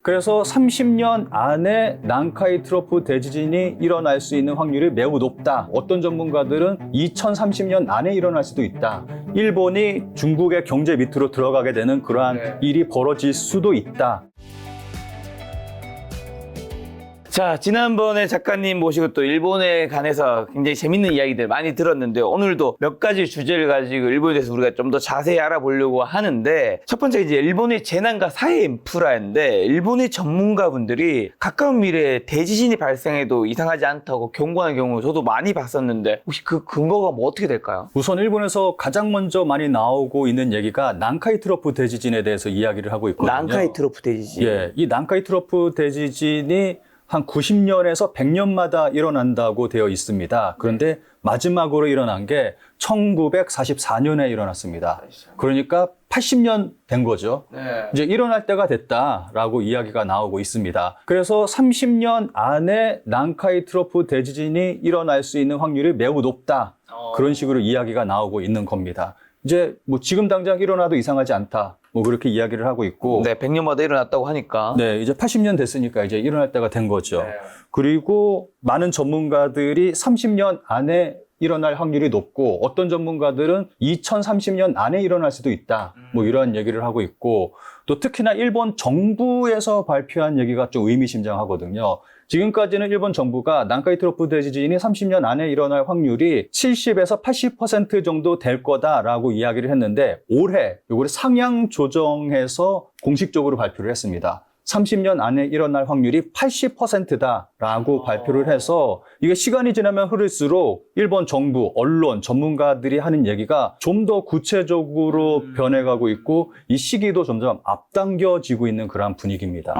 그래서 30년 안에 난카이 트로프 대지진이 일어날 수 있는 확률이 매우 높다. 어떤 전문가들은 2030년 안에 일어날 수도 있다. 일본이 중국의 경제 밑으로 들어가게 되는 그러한 일이 벌어질 수도 있다. 자, 지난번에 작가님 모시고 또 일본에 관해서 굉장히 재밌는 이야기들 많이 들었는데 오늘도 몇 가지 주제를 가지고 일본에 대해서 우리가 좀 더 자세히 알아보려고 하는데 첫 번째 이제 일본의 재난과 사회 인프라인데 일본의 전문가분들이 가까운 미래에 대지진이 발생해도 이상하지 않다고 경고하는 경우 저도 많이 봤었는데 혹시 그 근거가 뭐 어떻게 될까요? 우선 일본에서 가장 먼저 많이 나오고 있는 얘기가 난카이 트로프 대지진에 대해서 이야기를 하고 있거든요. 난카이 트로프 대지진. 예, 이 난카이 트로프 대지진이 한 90년에서 100년마다 일어난다고 되어 있습니다. 그런데 마지막으로 일어난 게 1944년에 일어났습니다. 그러니까 80년 된 거죠. 이제 일어날 때가 됐다라고 이야기가 나오고 있습니다. 그래서 30년 안에 난카이 트로프 대지진이 일어날 수 있는 확률이 매우 높다. 그런 식으로 이야기가 나오고 있는 겁니다. 이제 뭐 지금 당장 일어나도 이상하지 않다. 뭐 그렇게 이야기를 하고 있고. 네, 100년마다 일어났다고 하니까. 네, 이제 80년 됐으니까 이제 일어날 때가 된 거죠. 그리고 많은 전문가들이 30년 안에 일어날 확률이 높고 어떤 전문가들은 2030년 안에 일어날 수도 있다. 뭐 이런 얘기를 하고 있고 또 특히나 일본 정부에서 발표한 얘기가 좀 의미심장하거든요. 지금까지는 일본 정부가 난카이 트로프 대지진이 30년 안에 일어날 확률이 70에서 80% 정도 될 거다라고 이야기를 했는데 올해 이거를 상향 조정해서 공식적으로 발표를 했습니다. 30년 안에 일어날 확률이 80%다라고 발표를 해서 이게 시간이 지나면 흐를수록 일본 정부, 언론, 전문가들이 하는 얘기가 좀 더 구체적으로 변해가고 있고 이 시기도 점점 앞당겨지고 있는 그런 분위기입니다.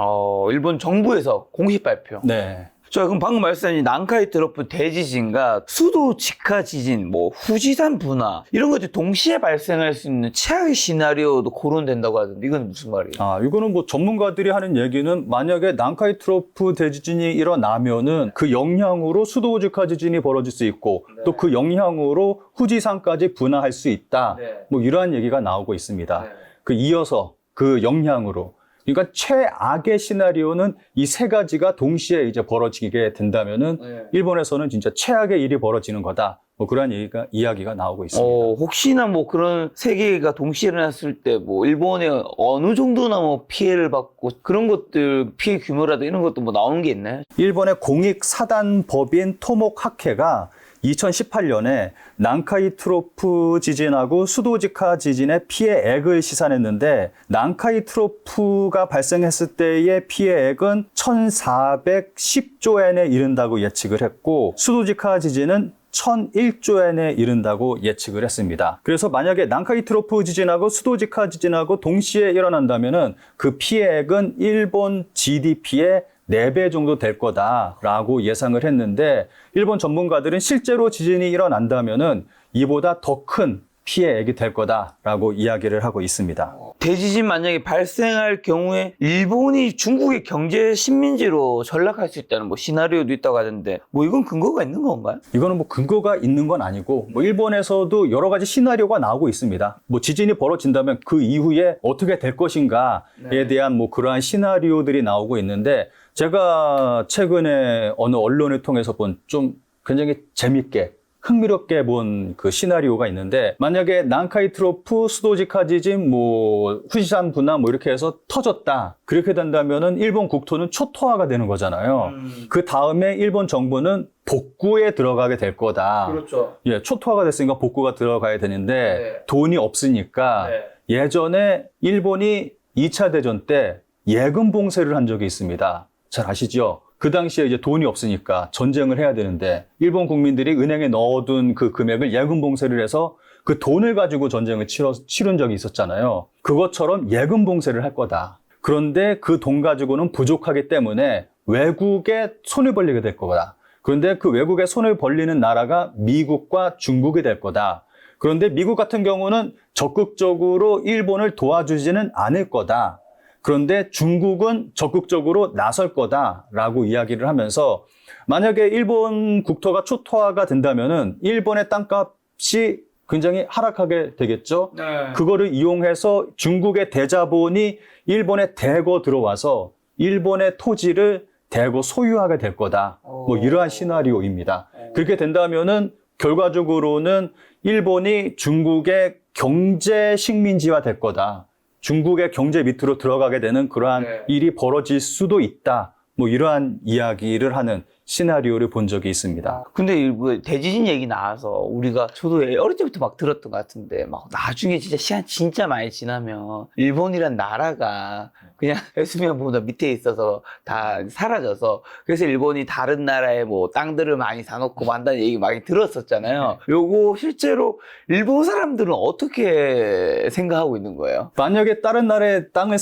일본 정부에서 공식 발표. 네. 자, 그럼 방금 말씀하신 난카이 트로프 대지진과 수도 직하 지진, 뭐 후지산 분화 이런 것들이 동시에 발생할 수 있는 최악의 시나리오도 거론된다고 하던데 이건 무슨 말이에요? 이거는 뭐 전문가들이 하는 얘기는 만약에 난카이 트로프 대지진이 일어나면은 그 영향으로 수도 직하 지진이 벌어질 수 있고 또 그 영향으로 후지산까지 분화할 수 있다. 뭐 이러한 얘기가 나오고 있습니다. 그 이어서 그 영향으로 그러니까 최악의 시나리오는 이 세 가지가 동시에 이제 벌어지게 된다면은 일본에서는 진짜 최악의 일이 벌어지는 거다. 뭐 그런 이야기가 나오고 있습니다. 혹시나 뭐 그런 세 개가 동시에 일어났을 때 뭐 일본에 어느 정도나 뭐 피해를 받고 그런 것들 피해 규모라도 이런 것도 뭐 나오는 게 있나요? 일본의 공익 사단 법인 토목 학회가 2018년에 난카이 트로프 지진하고 수도 직하 지진의 피해액을 시산했는데 난카이 트로프가 발생했을 때의 피해액은 1,410조엔에 이른다고 예측을 했고 수도 직하 지진은 1,001조엔에 이른다고 예측을 했습니다. 그래서 만약에 난카이 트로프 지진하고 수도 직하 지진하고 동시에 일어난다면은 그 피해액은 일본 GDP의 4배 정도 될 거다라고 예상을 했는데 일본 전문가들은 실제로 지진이 일어난다면은 이보다 더 큰 피해액이 될 거다라고 이야기를 하고 있습니다. 대지진 만약에 발생할 경우에 일본이 중국의 경제 식민지로 전락할 수 있다는 뭐 시나리오도 있다고 하던데 뭐 이건 근거가 있는 건가요? 이거는 뭐 근거가 있는 건 아니고 뭐 일본에서도 여러 가지 시나리오가 나오고 있습니다. 뭐 지진이 벌어진다면 그 이후에 어떻게 될 것인가에 대한 뭐 그러한 시나리오들이 나오고 있는데 제가 최근에 어느 언론을 통해서 본 좀 굉장히 재밌게 흥미롭게 본 그 시나리오가 있는데 만약에 난카이 트로프, 수도 직하 지진, 뭐 후지산 분화 뭐 이렇게 해서 터졌다. 그렇게 된다면은 일본 국토는 초토화가 되는 거잖아요. 그 다음에 일본 정부는 복구에 들어가게 될 거다. 그렇죠. 예, 초토화가 됐으니까 복구가 들어가야 되는데 돈이 없으니까 예전에 일본이 2차 대전 때 예금 봉쇄를 한 적이 있습니다. 잘 아시죠? 그 당시에 이제 돈이 없으니까 전쟁을 해야 되는데 일본 국민들이 은행에 넣어둔 그 금액을 예금 봉쇄를 해서 그 돈을 가지고 전쟁을 치른 적이 있었잖아요. 그것처럼 예금 봉쇄를 할 거다. 그런데 그 돈 가지고는 부족하기 때문에 외국에 손을 벌리게 될 거다. 그런데 그 외국에 손을 벌리는 나라가 미국과 중국이 될 거다. 그런데 미국 같은 경우는 적극적으로 일본을 도와주지는 않을 거다. 그런데 중국은 적극적으로 나설 거다라고 이야기를 하면서 만약에 일본 국토가 초토화가 된다면은 일본의 땅값이 굉장히 하락하게 되겠죠. 그거를 이용해서 중국의 대자본이 일본에 대거 들어와서 일본의 토지를 대거 소유하게 될 거다. 뭐 이러한 시나리오입니다. 그렇게 된다면은 결과적으로는 일본이 중국의 경제 식민지화 될 거다. 중국의 경제 밑으로 들어가게 되는 그러한 일이 벌어질 수도 있다. 뭐 이러한 이야기를 하는 시나리오를 본 적이 있습니다. 근데 뭐 대지진 얘기 나와서 저도 어릴 때부터 막 들었던 것 같은데 막 나중에 진짜 시간 진짜 많이 지나면 일본이란 나라가 그냥 해수면보다 밑에 있어서 다 사라져서 그래서 일본이 다른 나라에 뭐 땅들을 많이 사놓고 만다는 얘기 많이 들었었잖아요. 요거 실제로 일본 사람들은 어떻게 생각하고 있는 거예요? 만약에 다른 나라의 땅을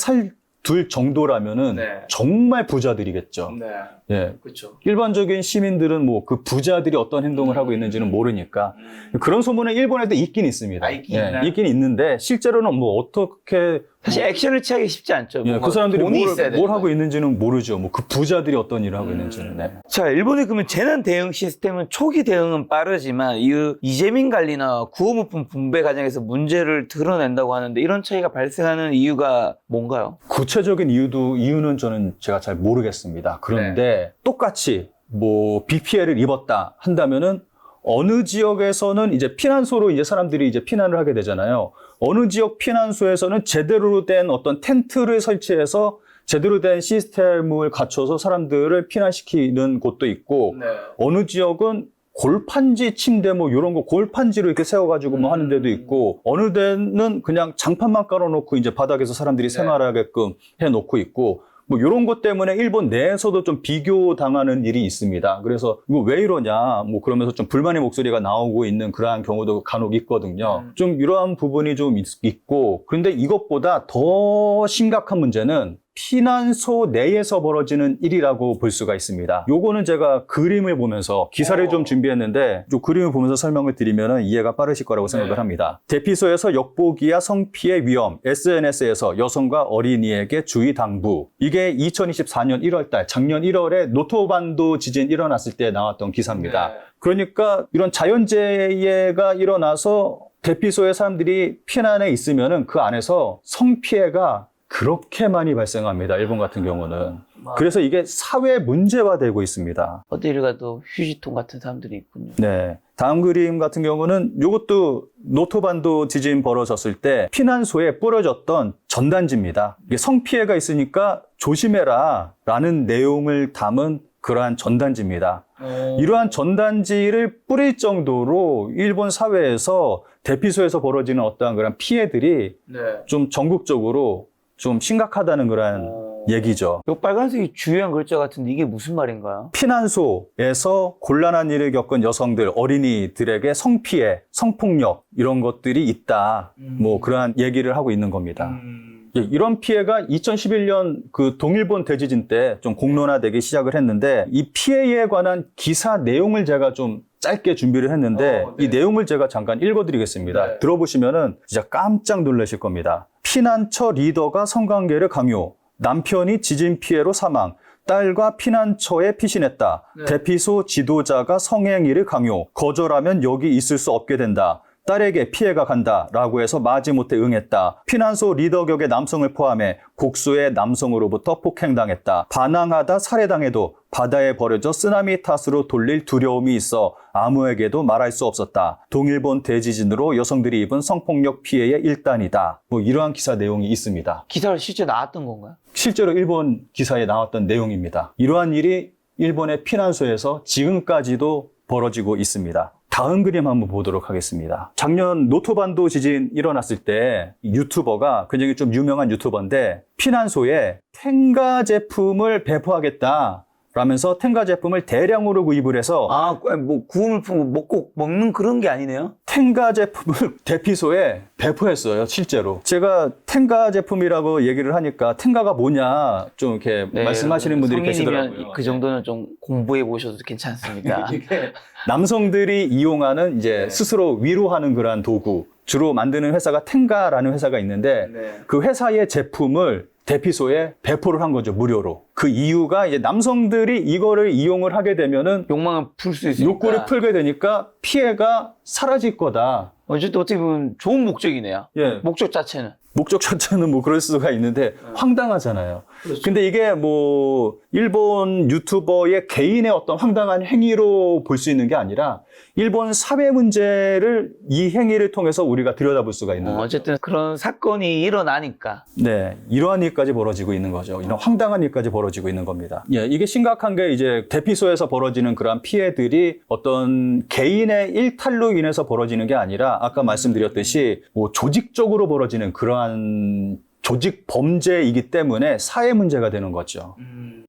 둘 정도라면은 정말 부자들이겠죠. 예. 그렇죠. 일반적인 시민들은 뭐 그 부자들이 어떤 행동을 하고 있는지는 모르니까 그런 소문은 일본에도 있긴 있습니다. 있긴 있는데 실제로는 뭐 어떻게 사실 액션을 취하기 쉽지 않죠. 그 사람들이 뭘 하고 거예요. 있는지는 모르죠. 뭐 그 부자들이 어떤 일을 하고 있는지는. 네. 자, 일본의 그러면 재난 대응 시스템은 초기 대응은 빠르지만 이재민 관리나 구호물품 분배 과정에서 문제를 드러낸다고 하는데 이런 차이가 발생하는 이유가 뭔가요? 구체적인 이유는 제가 잘 모르겠습니다. 그런데 똑같이 뭐 비 피해를 입었다 한다면은 어느 지역에서는 이제 피난소로 이제 사람들이 이제 피난을 하게 되잖아요. 어느 지역 피난소에서는 제대로 된 어떤 텐트를 설치해서 제대로 된 시스템을 갖춰서 사람들을 피난시키는 곳도 있고, 어느 지역은 골판지 침대 뭐 이런 거 골판지로 이렇게 세워가지고 뭐 하는 데도 있고, 어느 데는 그냥 장판만 깔아놓고 이제 바닥에서 사람들이 생활하게끔 해놓고 있고, 뭐 이런 것 때문에 일본 내에서도 좀 비교당하는 일이 있습니다. 그래서 이거 왜 이러냐 뭐 그러면서 좀 불만의 목소리가 나오고 있는 그러한 경우도 간혹 있거든요. 좀 이러한 부분이 좀 있고, 그런데 이것보다 더 심각한 문제는 피난소 내에서 벌어지는 일이라고 볼 수가 있습니다. 요거는 제가 그림을 보면서 기사를 좀 준비했는데 좀 그림을 보면서 설명을 드리면 이해가 빠르실 거라고 생각을 합니다. 대피소에서 역보기와 성피해 위험, SNS에서 여성과 어린이에게 주의 당부. 이게 2024년 1월 달, 작년 1월에 노토반도 지진 일어났을 때 나왔던 기사입니다. 그러니까 이런 자연재해가 일어나서 대피소에 사람들이 피난에 있으면은 그 안에서 성피해가 그렇게 많이 발생합니다. 일본 같은 경우는. 그래서 이게 사회 문제화되고 있습니다. 어디를 가도 휴지통 같은 사람들이 있군요. 네. 다음 그림 같은 경우는 이것도 노토반도 지진 벌어졌을 때 피난소에 뿌려졌던 전단지입니다. 이게 성피해가 있으니까 조심해라 라는 내용을 담은 그러한 전단지입니다. 이러한 전단지를 뿌릴 정도로 일본 사회에서 대피소에서 벌어지는 어떠한 그런 피해들이 좀 전국적으로 좀 심각하다는 그런 얘기죠. 이 빨간색이 주요한 글자 같은데 이게 무슨 말인가요? 피난소에서 곤란한 일을 겪은 여성들, 어린이들에게 성피해, 성폭력 이런 것들이 있다. 뭐 그러한 얘기를 하고 있는 겁니다. 이런 피해가 2011년 그 동일본 대지진 때 좀 공론화되기 시작을 했는데 이 피해에 관한 기사 내용을 제가 좀 짧게 준비를 했는데 이 내용을 제가 잠깐 읽어드리겠습니다. 들어보시면은 진짜 깜짝 놀라실 겁니다. 피난처 리더가 성관계를 강요. 남편이 지진 피해로 사망. 딸과 피난처에 피신했다. 대피소 지도자가 성행위를 강요. 거절하면 여기 있을 수 없게 된다. 딸에게 피해가 간다 라고 해서 마지못해 응했다. 피난소 리더 격의 남성을 포함해 복수의 남성으로부터 폭행당했다. 반항하다 살해당해도 바다에 버려져 쓰나미 탓으로 돌릴 두려움이 있어 아무에게도 말할 수 없었다. 동일본 대지진으로 여성들이 입은 성폭력 피해의 일단이다. 뭐 이러한 기사 내용이 있습니다. 기사가 실제 나왔던 건가요? 실제로 일본 기사에 나왔던 내용입니다. 이러한 일이 일본의 피난소에서 지금까지도 벌어지고 있습니다. 다음 그림 한번 보도록 하겠습니다. 작년 노토반도 지진 일어났을 때 유튜버가 굉장히 좀 유명한 유튜버인데 피난소에 텐가 제품을 배포하겠다 라면서 텐가 제품을 대량으로 구입을 해서 뭐 구호물품 먹고 먹는 그런 게 아니네요? 텐가 제품을 대피소에 배포했어요. 실제로. 제가 텐가 제품이라고 얘기를 하니까 텐가가 뭐냐 좀 이렇게 말씀하시는 분들이 계시더라고요. 그 정도는 좀 공부해 보셔도 괜찮습니다. 남성들이 이용하는 이제 스스로 위로하는 그러한 도구 주로 만드는 회사가 텐가라는 회사가 있는데 그 회사의 제품을 대피소에 배포를 한 거죠, 무료로. 그 이유가 이제 남성들이 이거를 이용을 하게 되면은 욕망을 풀 수 있으니까. 욕구를 풀게 되니까 피해가 사라질 거다. 어쨌든 어떻게 보면 좋은 목적이네요. 예. 목적 자체는. 목적 자체는 뭐 그럴 수가 있는데 황당하잖아요. 근데 이게 뭐 일본 유튜버의 개인의 어떤 황당한 행위로 볼 수 있는 게 아니라 일본 사회 문제를 이 행위를 통해서 우리가 들여다볼 수가 있는 거죠. 어쨌든 그런 사건이 일어나니까. 네, 이러한 일까지 벌어지고 있는 거죠. 이런 황당한 일까지 벌어지고 있는 겁니다. 예, 이게 심각한 게 이제 대피소에서 벌어지는 그러한 피해들이 어떤 개인의 일탈로 인해서 벌어지는 게 아니라 아까 말씀드렸듯이 뭐 조직적으로 벌어지는 그러한 조직 범죄이기 때문에 사회 문제가 되는 거죠.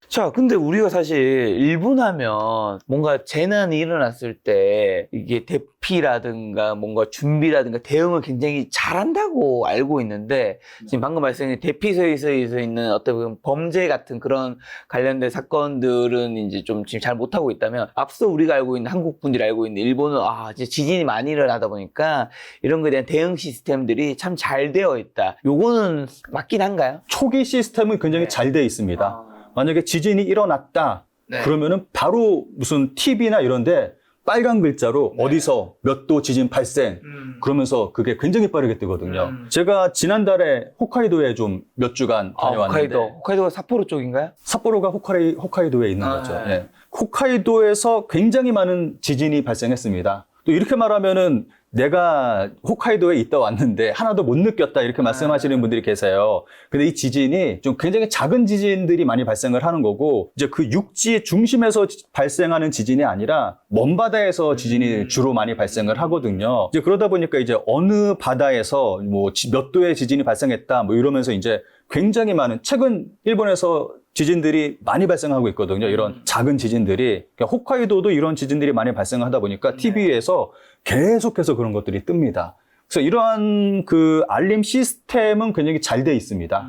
자, 근데 우리가 사실 일본 하면 뭔가 재난이 일어났을 때 이게 대피라든가 뭔가 준비라든가 대응을 굉장히 잘한다고 알고 있는데 지금 방금 말씀하신 대피소에서 있는 어떤 범죄 같은 그런 관련된 사건들은 이제 좀 지금 잘 못하고 있다면 앞서 우리가 알고 있는 한국 분들이 알고 있는 일본은 이제 지진이 많이 일어나다 보니까 이런 거에 대한 대응 시스템들이 참 잘 되어 있다. 요거는 맞긴 한가요? 초기 시스템은 굉장히 잘 돼 있습니다. 만약에 지진이 일어났다 그러면은 바로 무슨 TV나 이런데 빨간 글자로 어디서 몇 도 지진 발생 그러면서 그게 굉장히 빠르게 뜨거든요. 제가 지난달에 홋카이도에 좀 몇 주간 다녀왔는데 홋카이도가 삿포로 쪽인가요? 삿포로가 홋카이도에 있는 거죠. 예. 홋카이도에서 굉장히 많은 지진이 발생했습니다. 또 이렇게 말하면은 내가 홋카이도에 있다 왔는데 하나도 못 느꼈다 이렇게 말씀하시는 분들이 계세요. 근데 이 지진이 좀 굉장히 작은 지진들이 많이 발생을 하는 거고 이제 그 육지의 중심에서 발생하는 지진이 아니라 먼 바다에서 지진이 주로 많이 발생을 하거든요. 이제 그러다 보니까 이제 어느 바다에서 뭐 몇 도의 지진이 발생했다 뭐 이러면서 이제 굉장히 많은 최근 일본에서 지진들이 많이 발생하고 있거든요. 이런 작은 지진들이. 그러니까 홋카이도도 이런 지진들이 많이 발생하다 보니까 TV에서 계속해서 그런 것들이 뜹니다. 그래서 이러한 그 알림 시스템은 굉장히 잘 돼 있습니다.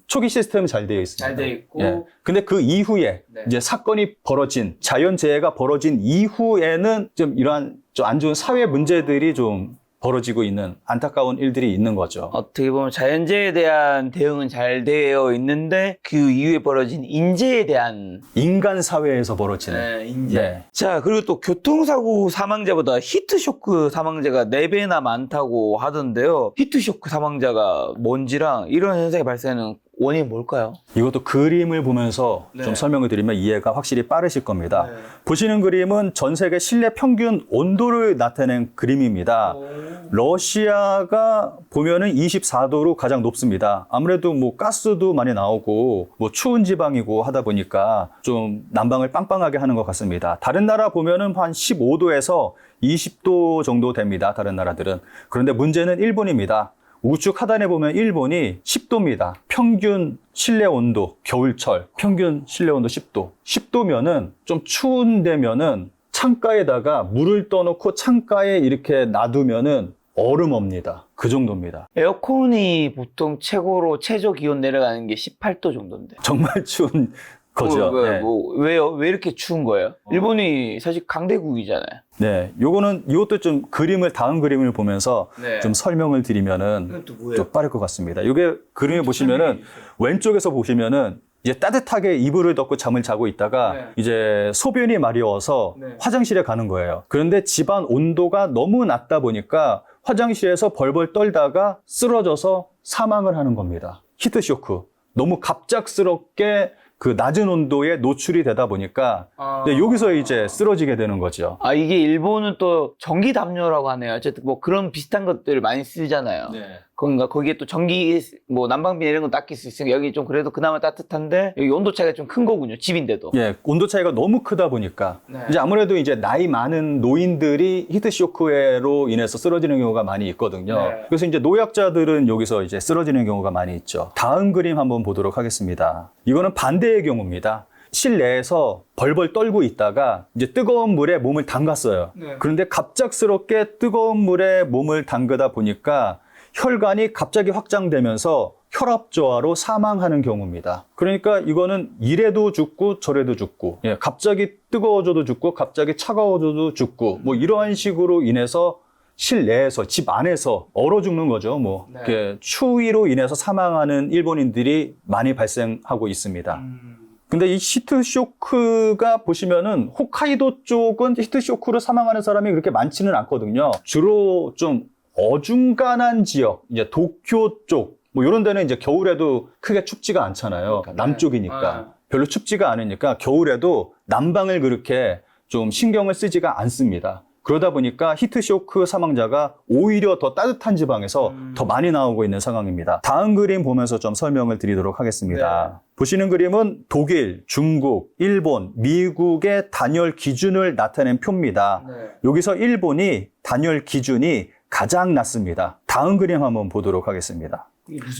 초기 시스템은 잘 되어 있습니다. 잘 돼 있고. 예. 근데 그 이후에 이제 사건이 벌어진 자연재해가 벌어진 이후에는 좀 이러한 좀 안 좋은 사회 문제들이 좀 벌어지고 있는 안타까운 일들이 있는 거죠. 어떻게 보면 자연재해에 대한 대응은 잘 되어 있는데 그 이후에 벌어진 인재에 대한 인간 사회에서 벌어지는. 인재. 네. 자, 그리고 또 교통사고 사망자보다 히트쇼크 사망자가 4배나 많다고 하던데요. 히트쇼크 사망자가 뭔지랑 이런 현상이 발생하는 원인이 뭘까요? 이것도 그림을 보면서 좀 설명을 드리면 이해가 확실히 빠르실 겁니다. 보시는 그림은 전 세계 실내 평균 온도를 나타낸 그림입니다. 러시아가 보면은 24도로 가장 높습니다. 아무래도 뭐 가스도 많이 나오고 뭐 추운 지방이고 하다 보니까 좀 난방을 빵빵하게 하는 것 같습니다. 다른 나라 보면은 한 15도에서 20도 정도 됩니다. 다른 나라들은. 그런데 문제는 일본입니다. 우측 하단에 보면 일본이 10도입니다. 평균 실내 온도, 겨울철, 평균 실내 온도 10도. 10도면은 좀 추운 데면은 창가에다가 물을 떠놓고 창가에 이렇게 놔두면은 얼음옵니다. 그 정도입니다. 에어컨이 보통 최고로 최저 기온 내려가는 게 18도 정도인데. 정말 추운 거죠. 왜요? 왜 이렇게 추운 거예요? 일본이 사실 강대국이잖아요. 네, 이것도 좀 다음 그림을 보면서 좀 설명을 드리면은 좀 빠를 것 같습니다. 이게 그림을 보시면은 왼쪽에서 보시면은 이제 따뜻하게 이불을 덮고 잠을 자고 있다가 이제 소변이 마려워서 화장실에 가는 거예요. 그런데 집안 온도가 너무 낮다 보니까 화장실에서 벌벌 떨다가 쓰러져서 사망을 하는 겁니다. 히트쇼크. 너무 갑작스럽게 그 낮은 온도에 노출이 되다 보니까 여기서 이제 쓰러지게 되는 거죠. 이게 일본은 또 전기 담요라고 하네요. 어쨌든 뭐 그런 비슷한 것들을 많이 쓰잖아요. 그런가 거기에 또 전기 뭐 난방비 이런 건 닦일 수 있으니까 여기 좀 그래도 그나마 따뜻한데 여기 온도 차이가 좀 큰 거군요. 집인데도. 예, 온도 차이가 너무 크다 보니까 이제 아무래도 이제 나이 많은 노인들이 히트쇼크로 인해서 쓰러지는 경우가 많이 있거든요. 그래서 이제 노약자들은 여기서 이제 쓰러지는 경우가 많이 있죠. 다음 그림 한번 보도록 하겠습니다. 이거는 반대의 경우입니다. 실내에서 벌벌 떨고 있다가 이제 뜨거운 물에 몸을 담갔어요. 그런데 갑작스럽게 뜨거운 물에 몸을 담그다 보니까 혈관이 갑자기 확장되면서 혈압저하로 사망하는 경우입니다. 그러니까 이거는 이래도 죽고 저래도 죽고, 갑자기 뜨거워져도 죽고, 갑자기 차가워져도 죽고, 뭐 이러한 식으로 인해서 실내에서, 집 안에서 얼어 죽는 거죠. 뭐 이렇게 추위로 인해서 사망하는 일본인들이 많이 발생하고 있습니다. 근데 이 히트쇼크가 보시면은 홋카이도 쪽은 히트쇼크로 사망하는 사람이 그렇게 많지는 않거든요. 주로 좀 어중간한 지역, 이제 도쿄 쪽, 뭐 이런 데는 이제 겨울에도 크게 춥지가 않잖아요. 그러니까 남쪽이니까. 별로 춥지가 않으니까 겨울에도 난방을 그렇게 좀 신경을 쓰지가 않습니다. 그러다 보니까 히트쇼크 사망자가 오히려 더 따뜻한 지방에서 더 많이 나오고 있는 상황입니다. 다음 그림 보면서 좀 설명을 드리도록 하겠습니다. 보시는 그림은 독일, 중국, 일본, 미국의 단열 기준을 나타낸 표입니다. 여기서 일본이 단열 기준이 가장 낮습니다. 다음 그림 한번 보도록 하겠습니다.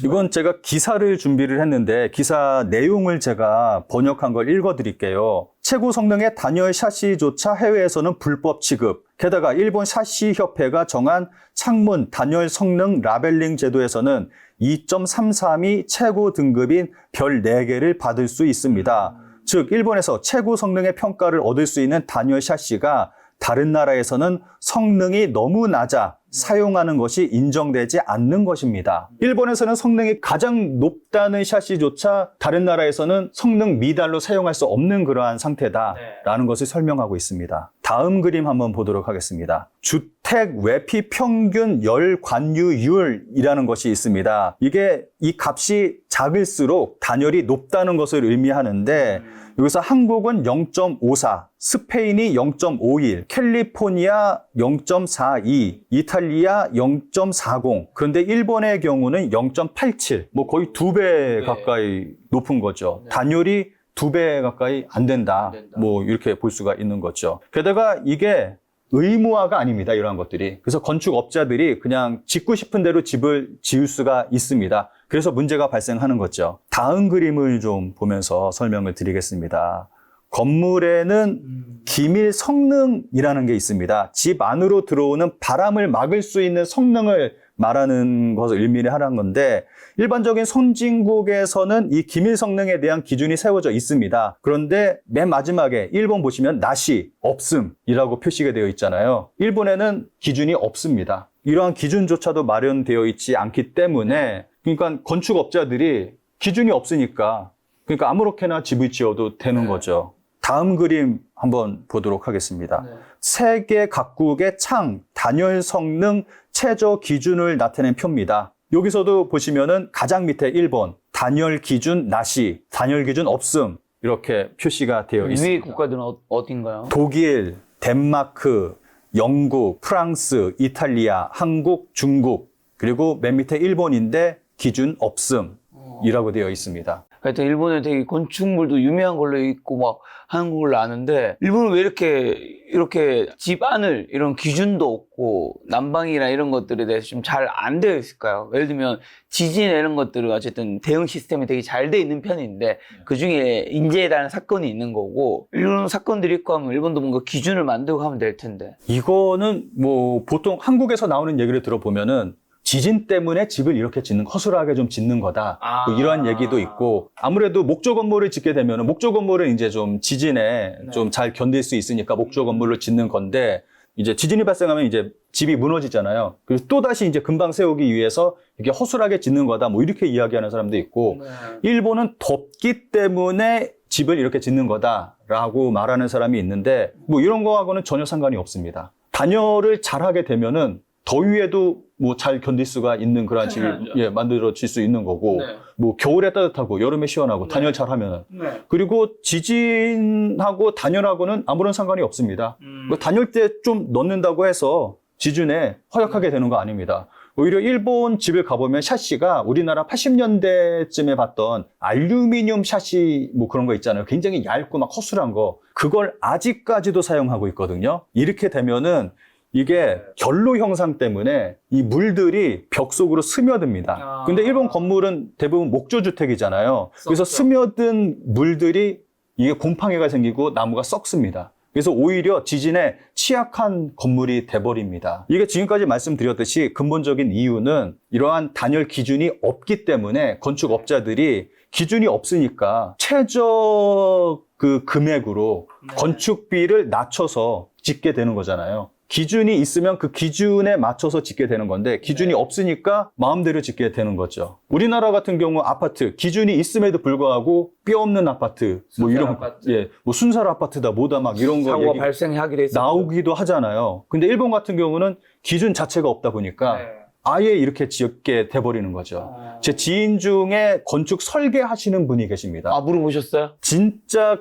이건 제가 기사를 준비를 했는데 기사 내용을 제가 번역한 걸 읽어드릴게요. 최고 성능의 단열 샤시조차 해외에서는 불법 취급. 게다가 일본 샤시 협회가 정한 창문 단열 성능 라벨링 제도에서는 2.33이 최고 등급인 별 4개를 받을 수 있습니다. 즉 일본에서 최고 성능의 평가를 얻을 수 있는 단열 샤시가 다른 나라에서는 성능이 너무 낮아 사용하는 것이 인정되지 않는 것입니다. 일본에서는 성능이 가장 높다는 샤시조차 다른 나라에서는 성능 미달로 사용할 수 없는 그러한 상태다라는 것을 설명하고 있습니다. 다음 그림 한번 보도록 하겠습니다. 주택 외피 평균 열 관유율이라는 것이 있습니다. 이게 이 값이 작을수록 단열이 높다는 것을 의미하는데 여기서 한국은 0.54, 스페인이 0.51, 캘리포니아 0.42, 이탈리아 0.40, 그런데 일본의 경우는 0.87, 뭐 거의 2배 가까이 높은 거죠. 단열이 2배 가까이 안 된다. 뭐 이렇게 볼 수가 있는 거죠. 게다가 이게 의무화가 아닙니다. 이러한 것들이. 그래서 건축업자들이 그냥 짓고 싶은 대로 집을 지을 수가 있습니다. 그래서 문제가 발생하는 거죠. 다음 그림을 좀 보면서 설명을 드리겠습니다. 건물에는 기밀 성능이라는 게 있습니다. 집 안으로 들어오는 바람을 막을 수 있는 성능을 말하는 것을 의미를 하는 건데 일반적인 선진국에서는 이 기밀 성능에 대한 기준이 세워져 있습니다. 그런데 맨 마지막에 일본 보시면 나시, 없음이라고 표시가 되어 있잖아요. 일본에는 기준이 없습니다. 이러한 기준조차도 마련되어 있지 않기 때문에 그러니까 건축업자들이 기준이 없으니까 그러니까 아무렇게나 집을 지어도 되는 거죠. 다음 그림 한번 보도록 하겠습니다. 세계 각국의 창, 단열 성능 최저 기준을 나타낸 표입니다. 여기서도 보시면은 가장 밑에 일본, 단열 기준 나시, 단열 기준 없음 이렇게 표시가 되어 있습니다. 위의 국가들은 어딘가요? 독일, 덴마크, 영국, 프랑스, 이탈리아, 한국, 중국 그리고 맨 밑에 일본인데 기준 없음이라고 되어 있습니다. 하여튼 일본에 되게 건축물도 유명한 걸로 있고 막 하는 걸로 아는데 일본은 왜 이렇게 집 안을 이런 기준도 없고 난방이나 이런 것들에 대해서 좀 잘 안 되어 있을까요? 예를 들면 지진 이런 것들은 어쨌든 대응 시스템이 되게 잘 돼 있는 편인데 그중에 인재에 대한 사건이 있는 거고 이런 사건들이 있고 하면 일본도 뭔가 기준을 만들고 하면 될 텐데 이거는 뭐 보통 한국에서 나오는 얘기를 들어보면은 지진 때문에 집을 이렇게 허술하게 좀 짓는 거다. 뭐 이러한 얘기도 있고 아무래도 목조 건물을 짓게 되면 목조 건물은 이제 좀 지진에 좀 잘 견딜 수 있으니까 목조 건물을 짓는 건데 이제 지진이 발생하면 이제 집이 무너지잖아요. 그래서 또다시 이제 금방 세우기 위해서 이게 허술하게 짓는 거다. 뭐 이렇게 이야기하는 사람도 있고 일본은 덥기 때문에 집을 이렇게 짓는 거다라고 말하는 사람이 있는데 뭐 이런 거하고는 전혀 상관이 없습니다. 단열을 잘하게 되면은 더위에도 뭐 잘 견딜 수가 있는 그런 집이 만들어질 수 있는 거고 뭐 겨울에 따뜻하고 여름에 시원하고 단열 잘하면 그리고 지진하고 단열하고는 아무런 상관이 없습니다. 뭐 단열 때 좀 넣는다고 해서 지진에 허약하게 되는 거 아닙니다. 오히려 일본 집을 가보면 샤시가 우리나라 80년대쯤에 봤던 알루미늄 샤시 뭐 그런 거 있잖아요. 굉장히 얇고 막 허술한 거 그걸 아직까지도 사용하고 있거든요. 이렇게 되면은 이게 결로 형상 때문에 이 물들이 벽 속으로 스며듭니다. 근데 일본 건물은 대부분 목조주택이잖아요. 그래서 스며든 물들이 이게 곰팡이가 생기고 나무가 썩습니다. 그래서 오히려 지진에 취약한 건물이 돼버립니다. 이게 지금까지 말씀드렸듯이 근본적인 이유는 이러한 단열 기준이 없기 때문에 건축업자들이 기준이 없으니까 최저 그 금액으로 건축비를 낮춰서 짓게 되는 거잖아요. 기준이 있으면 그 기준에 맞춰서 짓게 되는 건데 기준이 없으니까 마음대로 짓게 되는 거죠. 우리나라 같은 경우 아파트 기준이 있음에도 불구하고 뼈 없는 아파트 뭐 이런 아파트. 뭐 순살 아파트다 뭐다 막 이런 거 사고가 발생하기도 했었죠. 나오기도 하잖아요. 근데 일본 같은 경우는 기준 자체가 없다 보니까 아예 이렇게 짓게 돼버리는 거죠. 제 지인 중에 건축 설계하시는 분이 계십니다. 아, 물어보셨어요? 진짜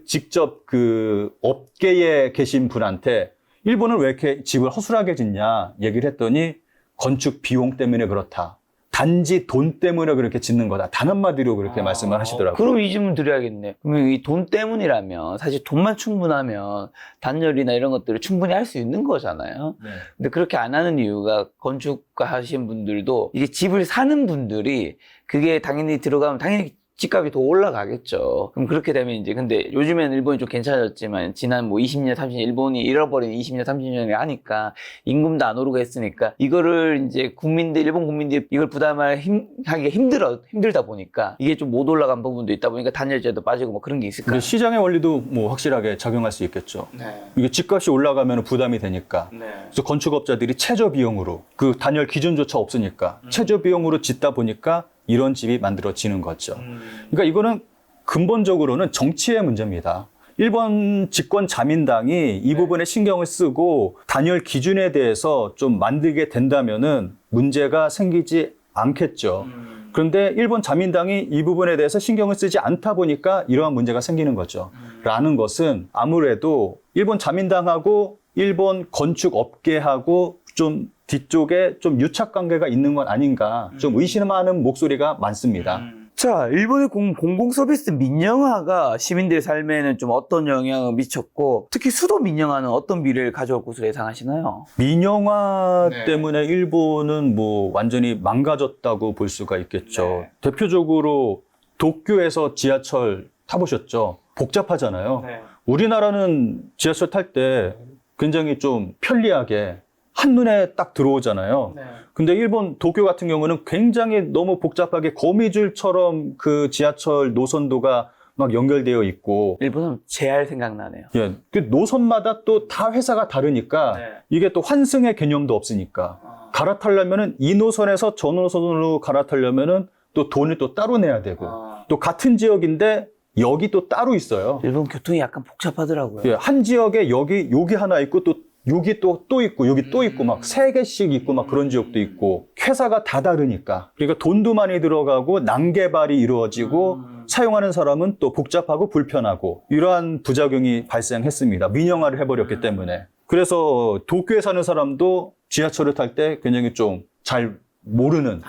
직접 업계에 계신 분한테 일본은 왜 이렇게 집을 허술하게 짓냐 얘기를 했더니 건축 비용 때문에 그렇다. 단지 돈 때문에 그렇게 짓는 거다. 단 한마디로 그렇게 말씀을 하시더라고요. 그럼 이 질문 드려야겠네. 그러면 이 돈 때문이라면 사실 돈만 충분하면 단열이나 이런 것들을 충분히 할 수 있는 거잖아요. 네. 근데 그렇게 안 하는 이유가 건축가 하신 분들도 이게 집을 사는 분들이 그게 당연히 들어가면 당연히 집값이 더 올라가겠죠. 그럼 그렇게 되면 이제 근데 요즘에는 일본이 좀 괜찮아졌지만 지난 뭐 20년, 30년 일본이 잃어버린 20년, 30년을 하니까 임금도 안 오르고 했으니까 이거를 이제 일본 국민들이 이걸 하기가 힘들다 보니까 이게 좀 못 올라간 부분도 있다 보니까 단열재도 빠지고 뭐 그런 게 있을까? 근데 시장의 원리도 뭐 확실하게 작용할 수 있겠죠. 네. 이게 집값이 올라가면 부담이 되니까. 네. 그래서 건축업자들이 최저 비용으로 그 단열 기준조차 없으니까 최저 비용으로 짓다 보니까 이런 집이 만들어지는 거죠. 그러니까 이거는 근본적으로는 정치의 문제입니다. 일본 집권 자민당이 이 부분에 신경을 쓰고 단열 기준에 대해서 좀 만들게 된다면은 문제가 생기지 않겠죠. 그런데 일본 자민당이 이 부분에 대해서 신경을 쓰지 않다 보니까 이러한 문제가 생기는 거죠. 라는 것은 아무래도 일본 자민당하고 일본 건축업계하고 좀 뒤쪽에 좀 유착 관계가 있는 건 아닌가 좀 의심하는 목소리가 많습니다. 자, 일본의 공공 서비스 민영화가 시민들의 삶에는 좀 어떤 영향을 미쳤고 특히 수도 민영화는 어떤 미래를 가져올 것으로 예상하시나요? 민영화 네. 때문에 일본은 뭐 완전히 망가졌다고 볼 수가 있겠죠. 네. 대표적으로 도쿄에서 지하철 타보셨죠? 복잡하잖아요. 네. 우리나라는 지하철 탈 때 굉장히 좀 편리하게 한눈에 딱 들어오잖아요. 네. 근데 일본 도쿄 같은 경우는 굉장히 너무 복잡하게 거미줄처럼 그 지하철 노선도가 막 연결되어 있고 일본은 재할 생각나네요. 예, 그 노선마다 또 다 회사가 다르니까 네. 이게 또 환승의 개념도 없으니까 갈아타려면은 이 노선에서 저 노선으로 갈아타려면은 또 돈을 또 따로 내야 되고 또 같은 지역인데 여기 또 따로 있어요. 일본 교통이 약간 복잡하더라고요. 예, 한 지역에 여기 하나 있고 또 여기 또 있고 여기 또 있고 막 3개씩 있고 막 그런 지역도 있고 회사가 다 다르니까 그러니까 돈도 많이 들어가고 난개발이 이루어지고 사용하는 사람은 또 복잡하고 불편하고 이러한 부작용이 발생했습니다. 민영화를 해버렸기 때문에. 그래서 도쿄에 사는 사람도 지하철을 탈 때 굉장히 좀 잘 모르는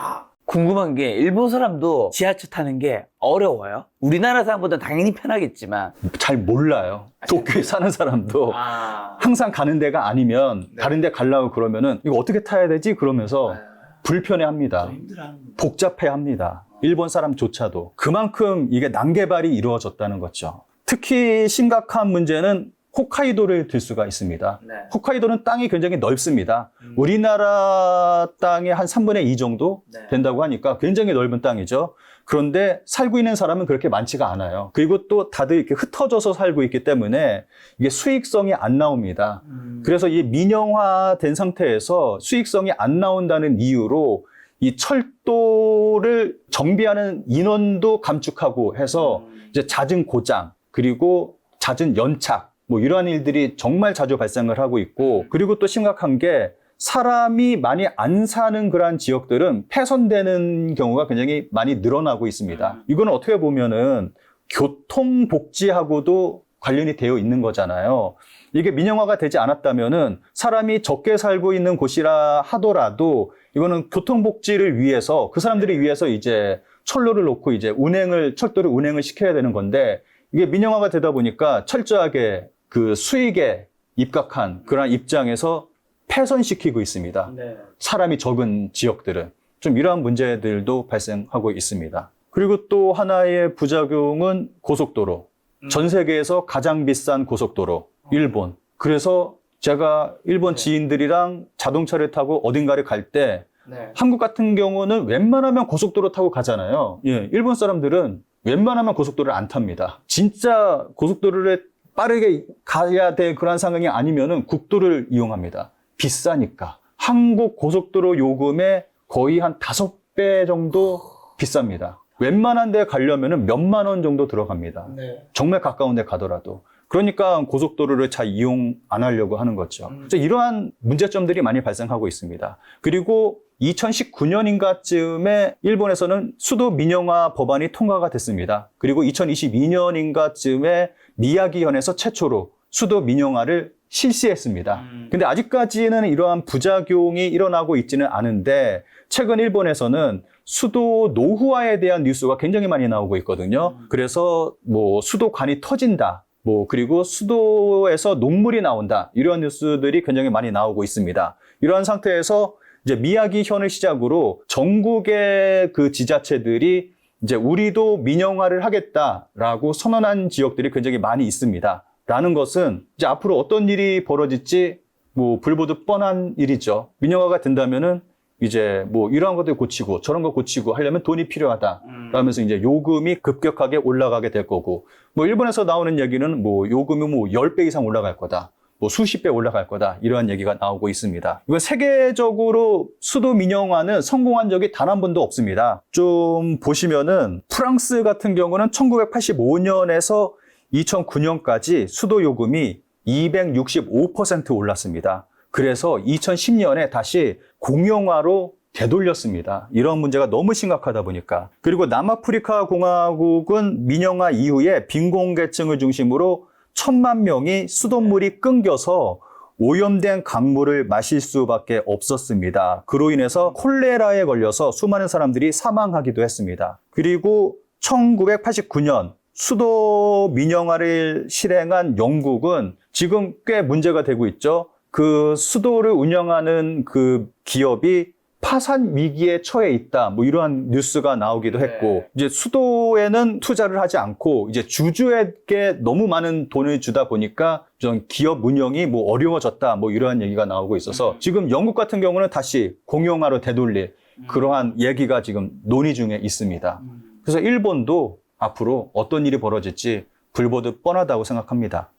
궁금한 게 일본 사람도 지하철 타는 게 어려워요? 우리나라 사람보다 당연히 편하겠지만 잘 몰라요. 도쿄에 사는 사람도 항상 가는 데가 아니면 다른 데 가려고 그러면은 이거 어떻게 타야 되지? 그러면서 불편해합니다. 복잡해합니다. 일본 사람조차도. 그만큼 이게 난개발이 이루어졌다는 거죠. 특히 심각한 문제는 홋카이도를 들 수가 있습니다. 네. 홋카이도는 땅이 굉장히 넓습니다. 우리나라 땅의 한 3분의 2 정도 된다고 하니까 굉장히 넓은 땅이죠. 그런데 살고 있는 사람은 그렇게 많지가 않아요. 그리고 또 다들 이렇게 흩어져서 살고 있기 때문에 이게 수익성이 안 나옵니다. 그래서 이 민영화된 상태에서 수익성이 안 나온다는 이유로 이 철도를 정비하는 인원도 감축하고 해서 이제 잦은 고장 그리고 잦은 연착 뭐 이러한 일들이 정말 자주 발생을 하고 있고 그리고 또 심각한 게 사람이 많이 안 사는 그러한 지역들은 폐선되는 경우가 굉장히 많이 늘어나고 있습니다. 이거는 어떻게 보면은 교통복지하고도 관련이 되어 있는 거잖아요. 이게 민영화가 되지 않았다면은 사람이 적게 살고 있는 곳이라 하더라도 이거는 교통복지를 위해서 그 사람들을 위해서 이제 철로를 놓고 이제 철도를 운행을 시켜야 되는 건데 이게 민영화가 되다 보니까 철저하게 그 수익에 입각한 그런 입장에서 폐선시키고 있습니다. 네. 사람이 적은 지역들은 좀 이러한 문제들도 발생하고 있습니다. 그리고 또 하나의 부작용은 고속도로. 전 세계에서 가장 비싼 고속도로, 일본. 그래서 제가 일본 지인들이랑 자동차를 타고 어딘가를 갈 때 한국 같은 경우는 웬만하면 고속도로 타고 가잖아요. 예, 일본 사람들은 웬만하면 고속도로를 안 탑니다. 진짜 고속도로를 빠르게 가야 될 그런 상황이 아니면은 국도를 이용합니다. 비싸니까. 한국 고속도로 요금의 거의 한 5배 정도 비쌉니다. 웬만한 데 가려면은 몇만 원 정도 들어갑니다. 정말 가까운 데 가더라도. 그러니까 고속도로를 잘 이용 안 하려고 하는 거죠. 그래서 이러한 문제점들이 많이 발생하고 있습니다. 그리고 2019년인가쯤에 일본에서는 수도 민영화 법안이 통과가 됐습니다. 그리고 2022년인가쯤에 미야기현에서 최초로 수도 민영화를 실시했습니다. 근데 아직까지는 이러한 부작용이 일어나고 있지는 않은데 최근 일본에서는 수도 노후화에 대한 뉴스가 굉장히 많이 나오고 있거든요. 그래서 뭐 수도관이 터진다. 그리고 수도에서 녹물이 나온다. 이런 뉴스들이 굉장히 많이 나오고 있습니다. 이러한 상태에서 이제 미야기현을 시작으로 전국의 그 지자체들이 이제 우리도 민영화를 하겠다라고 선언한 지역들이 굉장히 많이 있습니다. 라는 것은 이제 앞으로 어떤 일이 벌어질지 불보듯 뻔한 일이죠. 민영화가 된다면은 이제 이러한 것들 고치고 저런 거 고치고 하려면 돈이 필요하다. 그러면서 이제 요금이 급격하게 올라가게 될 거고, 일본에서 나오는 얘기는 요금이 10배 이상 올라갈 거다. 수십 배 올라갈 거다. 이러한 얘기가 나오고 있습니다. 이건 세계적으로 수도 민영화는 성공한 적이 단 한 번도 없습니다. 좀 보시면은 프랑스 같은 경우는 1985년에서 2009년까지 수도 요금이 265% 올랐습니다. 그래서 2010년에 다시 공영화로 되돌렸습니다. 이런 문제가 너무 심각하다 보니까. 그리고 남아프리카 공화국은 민영화 이후에 빈곤계층을 중심으로 1,000만 명이 수돗물이 끊겨서 오염된 강물을 마실 수밖에 없었습니다. 그로 인해서 콜레라에 걸려서 수많은 사람들이 사망하기도 했습니다. 그리고 1989년 수도 민영화를 실행한 영국은 지금 꽤 문제가 되고 있죠. 그 수도를 운영하는 그 기업이 파산 위기에 처해 있다. 이러한 뉴스가 나오기도 했고, 이제 수도에는 투자를 하지 않고 이제 주주에게 너무 많은 돈을 주다 보니까 좀 기업 운영이 어려워졌다. 이러한 얘기가 나오고 있어서 지금 영국 같은 경우는 다시 공영화로 되돌릴 그러한 얘기가 지금 논의 중에 있습니다. 그래서 일본도 앞으로 어떤 일이 벌어질지 불보듯 뻔하다고 생각합니다.